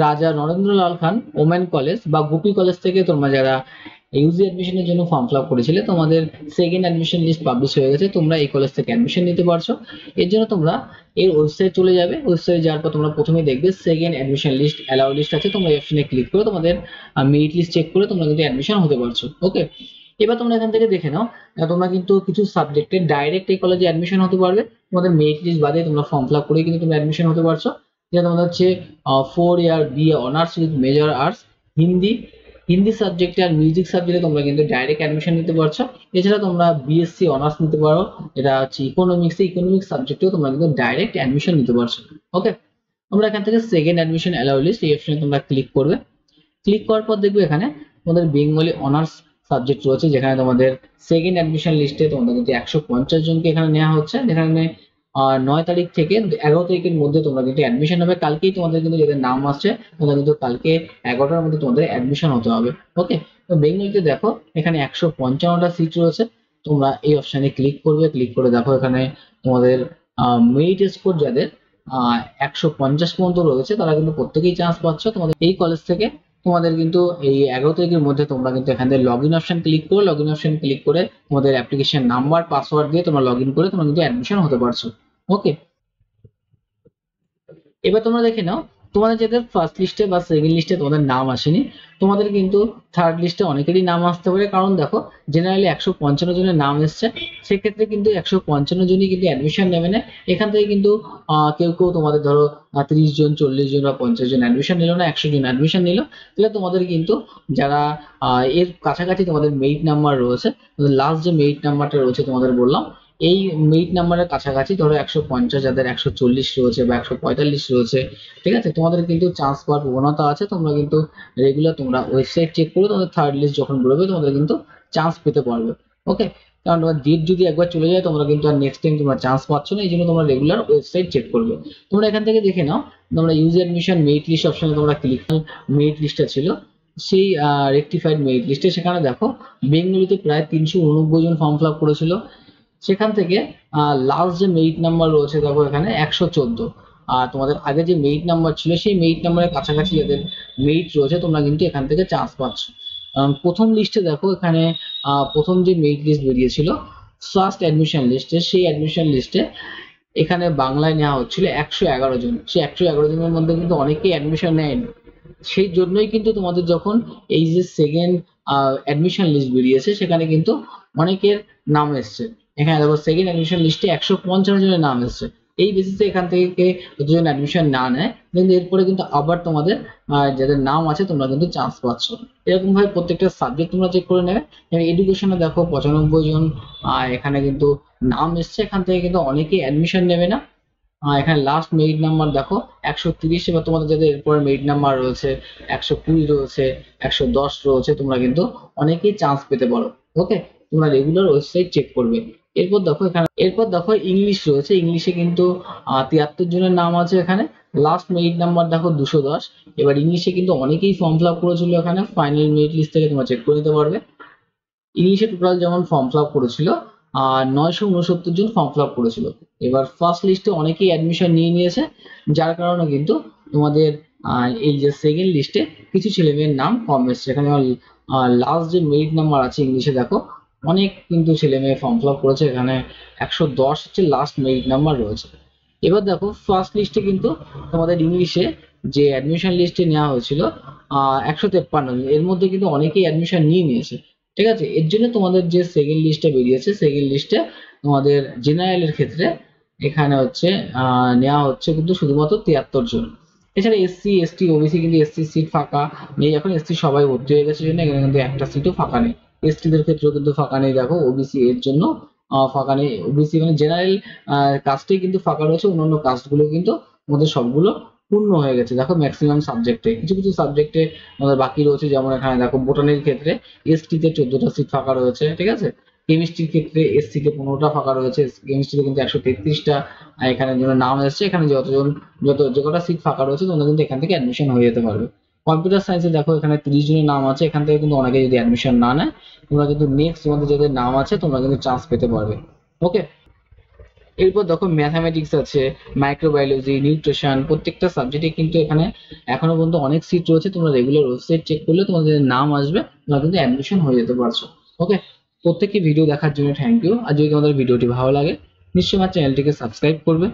রাজা নরেন্দ্রলাল খান women college বা Gupi college থেকে তোমরা যারা ইউজি অ্যাডমিশনের জন্য ফর্ম ফিল আপ করেছিলে, তোমাদের সেকেন্ড অ্যাডমিশন লিস্ট পাবলিশ হয়ে গেছে, তোমরা এই কলেজ থেকে অ্যাডমিশন নিতে পারছো। এর জন্য তোমরা এর ওয়েবসাইট চলে যাবে, ওয়েবসাইট যাওয়ার পর তোমরা প্রথমেই দেখবে second admission list allow list আছে, তোমরা এই অপশনে ক্লিক করে তোমাদের মেরিট লিস্ট চেক করে তোমরা কিন্তু অ্যাডমিশন হতে পারছো। ওকে, এবার তোমরা এখান থেকে দেখে নাও, তোমরা কিন্তু কিছু সাবজেক্টে ডাইরেক্ট এই কলেজে অ্যাডমিশন হতে পারবে, তোমাদের মেরিট লিস্ট বাদে তোমরা ফর্ম ফিল আপ করে কিন্তু তোমরা অ্যাডমিশন হতে পারছো। যেটা তোমাদের হচ্ছে 4 ইয়ার BA honours with major arts, Hindi Hindi সাবজেক্টে আর মিউজিক সাবজেক্টে তোমরা কিন্তু ডাইরেক্ট অ্যাডমিশন নিতে পারছো। এছাড়া তোমরা BSc অনার্স নিতে পারো, এটা হচ্ছে ইকোনমিক্স সাবজেক্টেও তোমরা কিন্তু ডাইরেক্ট অ্যাডমিশন নিতে পারছো। ওকে, তোমরা এখান থেকে সেকেন্ড অ্যাডমিশন অ্যালাউ লিস্ট এই অপশনে তোমরা ক্লিক করবে। ক্লিক করার পর দেখবে এখানে তোমাদের বেঙ্গলি অনার্স সাবজেক্ট রয়েছে, যেখানে তোমাদের সেকেন্ড অ্যাডমিশন লিস্টে তোমাদের কিন্তু 150 জনকে এখানে নেওয়া হচ্ছে, যেখানে 9 তারিখ থেকে 11 তারিখের মধ্যে তোমরা কিন্তু অ্যাডমিশন হবে। কালকেই তোমাদের কিন্তু যাদের নাম আসছে তোমরা কিন্তু কালকে 11টার মধ্যে তোমাদের অ্যাডমিশন হতে হবে। ওকে, তো বেঙ্গলিতে দেখো এখানে 155টা সিট রয়েছে, তোমরা এই অপশনে ক্লিক করবে। ক্লিক করে দেখো এখানে তোমাদের মেরিট স্কোর যাদের 150 পর্যন্ত রয়েছে তারা কিন্তু প্রত্যেকেই চান্স পাচ্ছ তোমাদের এই কলেজ থেকে। তোমাদের কিন্তু এই 11 তারিখের মধ্যে তোমরা কিন্তু এখান থেকে লগ ইন অপশন ক্লিক করো, লগ ইন অপশন ক্লিক করে তোমাদের অ্যাপ্লিকেশন নাম্বার পাসওয়ার্ড দিয়ে তোমরা লগ ইন করে তোমরা কিন্তু অ্যাডমিশন হতে পারছো। ওকে, এবার তোমরা দেখে নাও, তোমাদের যাদের ফার্স্ট লিস্টে বা সেকেন্ড লিস্টে তোমাদের নাম আসেনি, তোমাদের কিন্তু থার্ড লিস্টে অনেকেরই নাম আসতে পারে। কারণ দেখো জেনারেলি 155 জনের নাম এসছে, সেক্ষেত্রে কিন্তু 155 জনই কিন্তু অ্যাডমিশন নেবে না। এখান থেকে কিন্তু কেউ কেউ তোমাদের ধরো 30 জন 40 জন বা 50 জন অ্যাডমিশন নিল না, 100 জন অ্যাডমিশন নিল, তাহলে তোমাদের কিন্তু যারা এর কাছাকাছি তোমাদের মেরিট নাম্বার রয়েছে, লাস্ট যে মেরিট নাম্বারটা রয়েছে তোমাদের বললাম, এই মেরিট নাম্বারের কাছাকাছি ধরো 150, যাদের 140 রয়েছে বা 145 রয়েছে, ঠিক আছে, তোমাদের কিন্তু চান্স পাওয়ার প্রবণতা আছে। তোমরা কিন্তু রেগুলার তোমরা ওয়েবসাইট চেক করে তোমাদের থার্ড লিস্ট যখন বেরোবে তোমাদের কিন্তু চান্স পেতে পারবে। ওকে, কারণ তোমার ডেট যদি একবার চলে যায় তোমরা কিন্তু আর নেক্সট টাইম তোমরা চান্স পাচ্ছ না, এই জন্য তোমরা রেগুলার ওয়েবসাইট চেক করবে। তোমরা এখান থেকে দেখে নাও, তোমরা ইউজি অ্যাডমিশন মেরিট লিস্ট অপশনে তোমরা ক্লিক, মেরিট লিস্টটা ছিল সেই রেকটিফাইড মেরিট লিস্টে, সেখানে দেখো বেঙ্গলিতে প্রায় 389 জন ফর্ম ফিল আপ করেছিল। সেখান থেকে লাস্ট যে মেরিট নাম্বার রয়েছে দেখো এখানে 114, আর তোমাদের আগে যে মেরিট নাম্বার ছিল সেই মেরিট নাম্বারের কাছাকাছি যাদের মেরিট রয়েছে তোমরা কিন্তু এখান থেকে চান্স পাচ্ছ। প্রথম লিস্টে দেখো এখানে প্রথম যে মেরিট লিস্ট বেরিয়েছিল ফার্স্ট অ্যাডমিশন লিস্টে, সেই অ্যাডমিশন লিস্টে এখানে বাংলায় নেওয়া হচ্ছিল 111 জন, সেই 111 জনের মধ্যে কিন্তু অনেকেই অ্যাডমিশন নেয়নি। সেই জন্যই কিন্তু তোমাদের যখন এই যে সেকেন্ড অ্যাডমিশন লিস্ট বেরিয়েছে সেখানে কিন্তু অনেকের নাম এসছে। এখানে দেখো সেকেন্ড অ্যাডমিশন লিস্টে 155 জনের নাম এসছে। এই বেসিসে এখান থেকে যতজন অ্যাডমিশন না নেয় কিন্তু এরপরে কিন্তু আবার তোমাদের যাদের নাম আছে তোমরা কিন্তু চান্স পাচ্ছ। এরকম ভাবে প্রত্যেকটা সাবজেক্ট তোমরা চেক করে নেবে। এডুকেশনে দেখো 95 জন এখানে কিন্তু নাম এসছে, এখান থেকে কিন্তু অনেকেই অ্যাডমিশন নেবে না। এখানে লাস্ট মেরিট নাম্বার দেখো 130, এবার তোমাদের যাদের এরপরে মেরিট নাম্বার রয়েছে 120 রয়েছে, 110 রয়েছে, তোমরা কিন্তু অনেকেই চান্স পেতে পারো। ওকে, তোমরা রেগুলার ওয়েবসাইট চেক করবে। এরপর দেখো ইংলিশ রয়েছে, ইংলিশে কিন্তু 73 জনের নাম আছে এখানে, লাস্ট মেরিট নাম্বার দেখো 210। এবার ইংলিশে কিন্তু অনেকেই ফর্ম ফিল আপ করেছিল, এখানে ফাইনাল মেরিট লিস্ট থেকে তোমরা চেক করে নিতে পারবে। ইংলিশে টোটাল যেমন ফর্ম ফিল আপ করেছিল 969 জন ফর্ম ফিল আপ করেছিল। এবার ফার্স্ট লিস্টে অনেকেই অ্যাডমিশন নিয়ে নিয়েছে, যার কারণে কিন্তু তোমাদের এই যে সেকেন্ড লিস্টে কিছু ছেলেমেয়ের নাম কম এসছে। এখানে লাস্ট যে মেরিট নাম্বার আছে ইংলিশে দেখো অনেক কিন্তু ছেলে মেয়ে ফর্ম ফিল আপ করেছে, এখানে 110 হচ্ছে লাস্ট মেরিট নাম্বার রয়েছে। এবার দেখো ফার্স্ট লিস্টে কিন্তু তোমাদের ইংলিশে যে অ্যাডমিশন লিস্টে নেওয়া হয়েছিল 153, এর মধ্যে কিন্তু অনেকেই অ্যাডমিশন নিয়ে নিয়েছে, ঠিক আছে। এর জন্য তোমাদের যে সেকেন্ড লিস্টে বেরিয়েছে, সেকেন্ড লিস্টে তোমাদের জেনারেলের ক্ষেত্রে এখানে হচ্ছে নেওয়া হচ্ছে কিন্তু শুধুমাত্র 73 জন। এছাড়া SC ST OBC কিন্তু SC সিট ফাঁকা নেই, এখন SC সবাই ভর্তি হয়ে গেছে জন্য এখানে কিন্তু একটা সিটও ফাঁকা নেই। ST দের ক্ষেত্রেও কিন্তু ফাঁকা নেই, দেখো OBC এর জন্য ফাঁকা নেই। OBC মানে জেনারেল কাস্টেই কিন্তু ফাঁকা রয়েছে, অন্যান্য কাস্টগুলো কিন্তু আমাদের সবগুলো পূর্ণ হয়ে গেছে। দেখো ম্যাক্সিমাম সাবজেক্টে, কিছু কিছু সাবজেক্টে আমাদের বাকি রয়েছে, যেমন এখানে দেখো বোটানির ক্ষেত্রে ST তে 14টা সিট ফাঁকা রয়েছে, ঠিক আছে। কেমিস্ট্রির ক্ষেত্রে SC তে 15টা ফাঁকা রয়েছে, কেমিস্ট্রিতে কিন্তু 133টা এখানে জন্য নাম এসেছে। এখানে যে কটা সিট ফাঁকা রয়েছে তোমরা কিন্তু এখান থেকে অ্যাডমিশন হয়ে যেতে পারবে। কম্পিউটার সায়েন্সে দেখো এখানে 30 জনের নাম আছে, এখান থেকে কিন্তু অনেকে যদি অ্যাডমিশন না নেয় তোমরা কিন্তু নেক্সট তোমাদের যাদের নাম আছে তোমরা কিন্তু চান্স পেতে পারবে। ওকে, এরপর দেখো ম্যাথামেটিক্স আছে, মাইক্রোবায়োলজি, নিউট্রিশন, প্রত্যেকটা সাবজেক্টে কিন্তু এখানে এখনো পর্যন্ত অনেক সিট রয়েছে। তোমরা রেগুলার ওয়েবসাইট চেক করলে তোমাদের নাম আসবে, তোমরা কিন্তু অ্যাডমিশন হয়ে যেতে পারছো। ওকে, প্রত্যেককে ভিডিও দেখার জন্য থ্যাংক ইউ। আর যদি তোমাদের ভিডিওটি ভালো লাগে নিশ্চয়ই আমার চ্যানেলটিকে সাবস্ক্রাইব করবে।